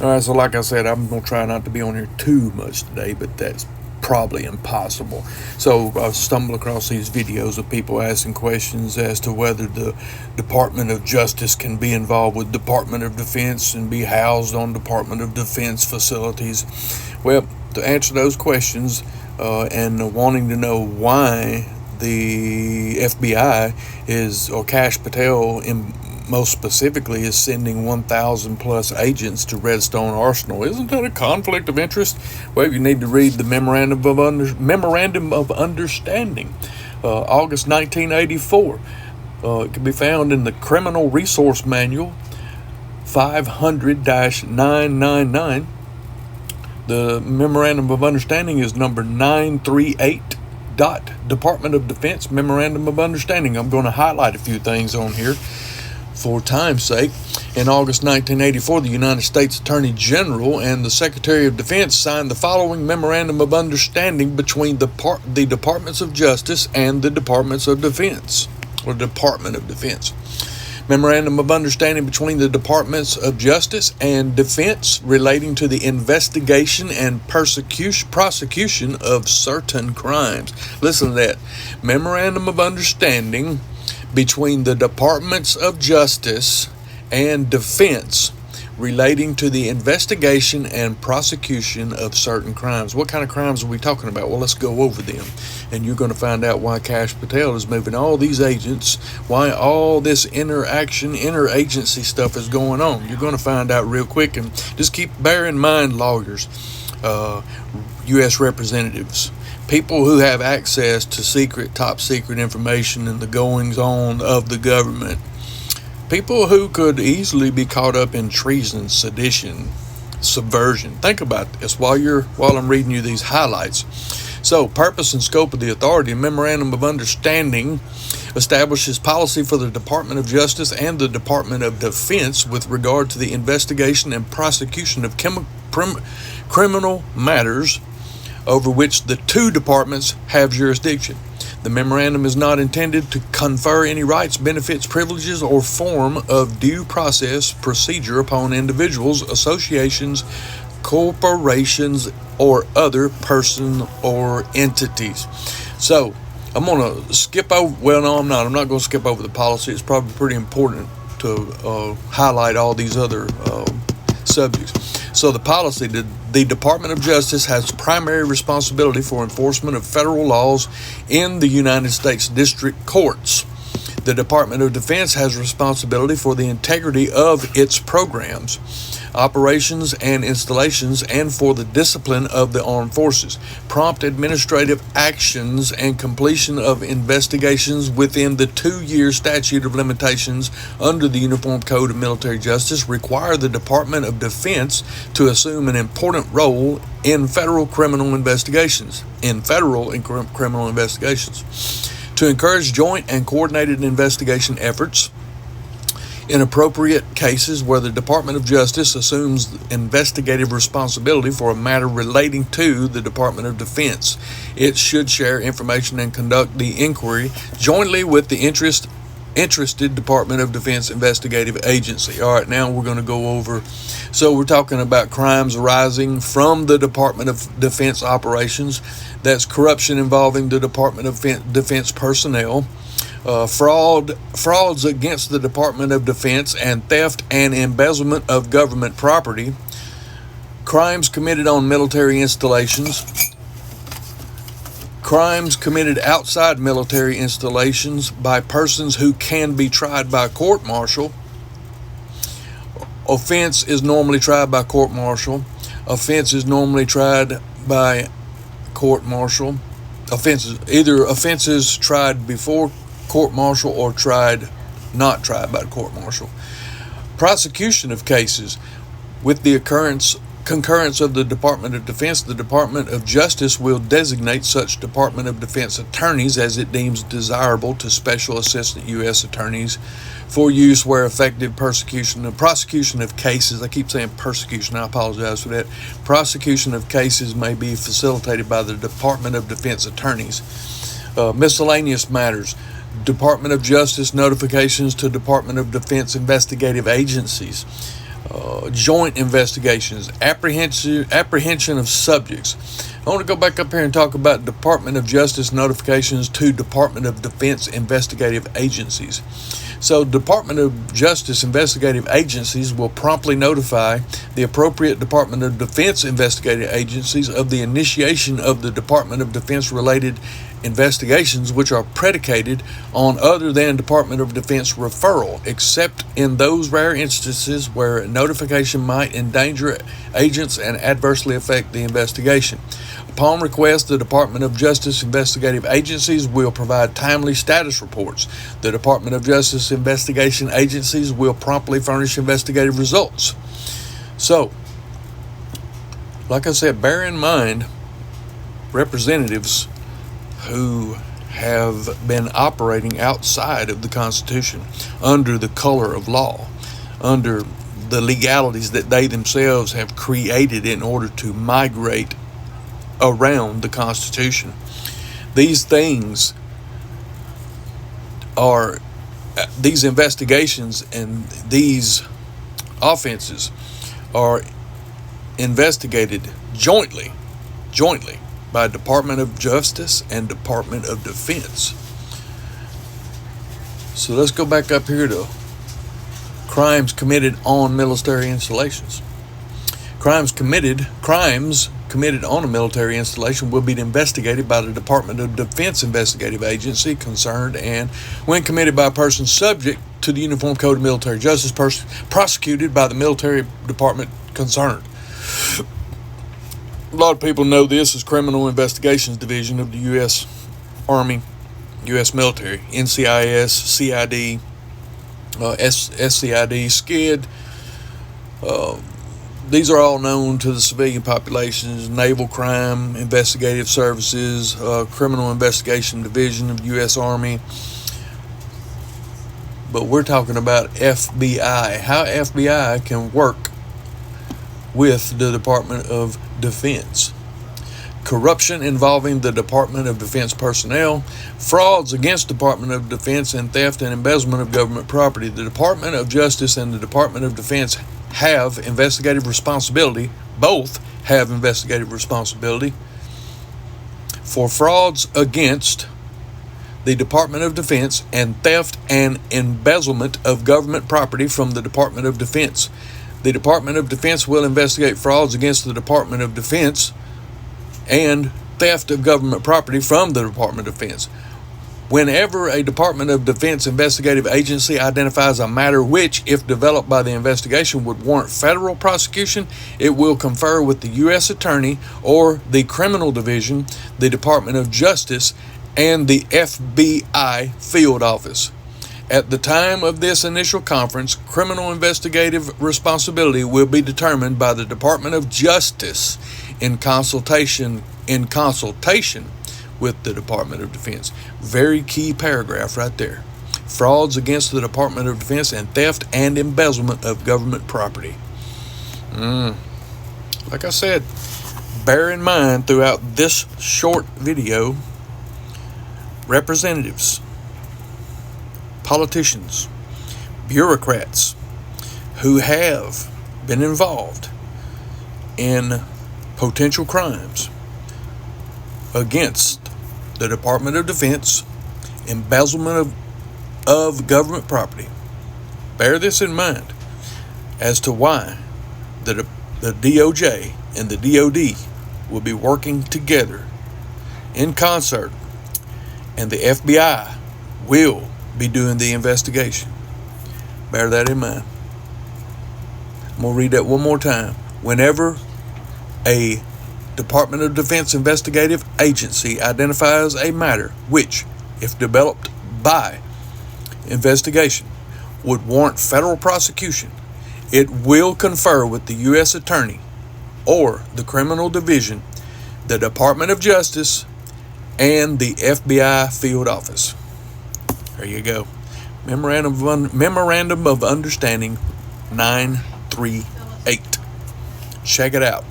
All right, so like I said, I'm going to try not to be on here too much today, but that's probably impossible. So I stumble across these videos of people asking questions as to whether the Department of Justice can be involved with Department of Defense and be housed on Department of Defense facilities. Well, to answer those questions and wanting to know why the FBI or Kash Patel most specifically is sending 1,000 plus agents to Redstone Arsenal. Isn't that a conflict of interest? Well, you need to read the Memorandum of Understanding, August 1984. It can be found in the Criminal Resource Manual 500-999. The Memorandum of Understanding is number 938. Department of Defense Memorandum of Understanding. I'm going to highlight a few things on here for time's sake. In August 1984, the United States Attorney General and the Secretary of Defense signed the following Memorandum of Understanding between the Departments of Justice and the Departments of Defense, or Department of Defense. Memorandum of Understanding between the Departments of Justice and Defense relating to the investigation and prosecution of certain crimes. Listen to that. Memorandum of Understanding between the Departments of Justice and Defense relating to the investigation and prosecution of certain crimes. What kind of crimes are we talking about? Well, let's go over them. And you're going to find out why Kash Patel is moving all these agents, why all this interagency stuff is going on. You're going to find out real quick. And just bear in mind, lawyers, U.S. representatives, people who have access to top secret information and the goings on of the government, people who could easily be caught up in treason, sedition, subversion. Think about this while I'm reading you these highlights. So, purpose and scope of the authority. A Memorandum of Understanding establishes policy for the Department of Justice and the Department of Defense with regard to the investigation and prosecution of criminal matters over which the two departments have jurisdiction. The memorandum is not intended to confer any rights, benefits, privileges, or form of due process procedure upon individuals, associations, corporations, or other person or entities. So, I'm going to skip over, well, no, I'm not. I'm not going to skip over the policy. It's probably pretty important to highlight all these other subjects. So the policy, the Department of Justice has primary responsibility for enforcement of federal laws in the United States District Courts. The Department of Defense has responsibility for the integrity of its programs, operations, and installations, and for the discipline of the armed forces, prompt administrative actions, and completion of investigations within the 2-year statute of limitations under the Uniform Code of Military Justice require the Department of Defense to assume an important role in federal criminal investigations, to encourage joint and coordinated investigation efforts in appropriate cases where the Department of Justice assumes investigative responsibility for a matter relating to the Department of Defense. It should share information and conduct the inquiry jointly with the interested Department of Defense investigative agency. All right, now we're going to go over, so we're talking about crimes arising from the Department of Defense operations. That's corruption involving the Department of Defense personnel, frauds against the Department of Defense, and theft and embezzlement of government property, crimes committed on military installations, crimes committed outside military installations by persons who can be tried by court-martial. Offense is normally tried by court-martial. Offense is normally tried by court-martial. Offenses tried before court-martial or not tried by court-martial. Prosecution of cases. With the concurrence of the Department of Defense, the Department of Justice will designate such Department of Defense attorneys as it deems desirable to Special Assistant U.S. Attorneys for use where effective prosecution of cases. I keep saying persecution. I apologize for that. Prosecution of cases may be facilitated by the Department of Defense attorneys. Miscellaneous matters. Department of Justice notifications to Department of Defense investigative agencies. joint investigations, apprehension of subjects. I want to go back up here and talk about Department of Justice notifications to Department of Defense investigative agencies. So Department of Justice investigative agencies will promptly notify the appropriate Department of Defense investigative agencies of the initiation of the Department of Defense related investigations which are predicated on other than Department of Defense referral, except in those rare instances where notification might endanger agents and adversely affect the investigation. Upon request, the Department of Justice investigative agencies will provide timely status reports. The Department of Justice investigation agencies will promptly furnish investigative results. So, like I said, bear in mind representatives who have been operating outside of the Constitution, under the color of law, under the legalities that they themselves have created in order to migrate around the Constitution. These things are, these investigations and these offenses are investigated jointly by Department of Justice and Department of Defense. So let's go back up here to crimes committed on military installations. Crimes committed on a military installation will be investigated by the Department of Defense investigative agency concerned, and when committed by a person subject to the Uniform Code of Military Justice, prosecuted by the military department concerned. A lot of people know this as Criminal Investigations Division of the U.S. Army, U.S. military, NCIS, CID, SCID, SCID. These are all known to the civilian populations. Naval Crime Investigative Services, Criminal Investigation Division of U.S. Army. But we're talking about FBI, how FBI can work with the Department of Defense. Corruption involving the Department of Defense personnel, frauds against Department of Defense, and theft and embezzlement of government property. The Department of Justice and the Department of Defense have investigative responsibility, both have investigative responsibility for frauds against the Department of Defense and theft and embezzlement of government property from the Department of Defense. The Department of Defense will investigate frauds against the Department of Defense and theft of government property from the Department of Defense. Whenever a Department of Defense investigative agency identifies a matter which, if developed by the investigation, would warrant federal prosecution, it will confer with the U.S. Attorney or the Criminal Division, the Department of Justice, and the FBI Field Office. At the time of this initial conference, criminal investigative responsibility will be determined by the Department of Justice in consultation with the Department of Defense. Very key paragraph right there. Frauds against the Department of Defense and theft and embezzlement of government property. Like I said, bear in mind throughout this short video, representatives, politicians, bureaucrats who have been involved in potential crimes against the Department of Defense, embezzlement of government property. Bear this in mind as to why the DOJ and the DOD will be working together in concert, and the FBI will be doing the investigation. Bear that in mind. I'm going to read that one more time. Whenever a Department of Defense investigative agency identifies a matter which, if developed by investigation, would warrant federal prosecution, it will confer with the U.S. Attorney or the Criminal Division, the Department of Justice, and the FBI Field Office. There you go. Memorandum of Understanding 938. Check it out.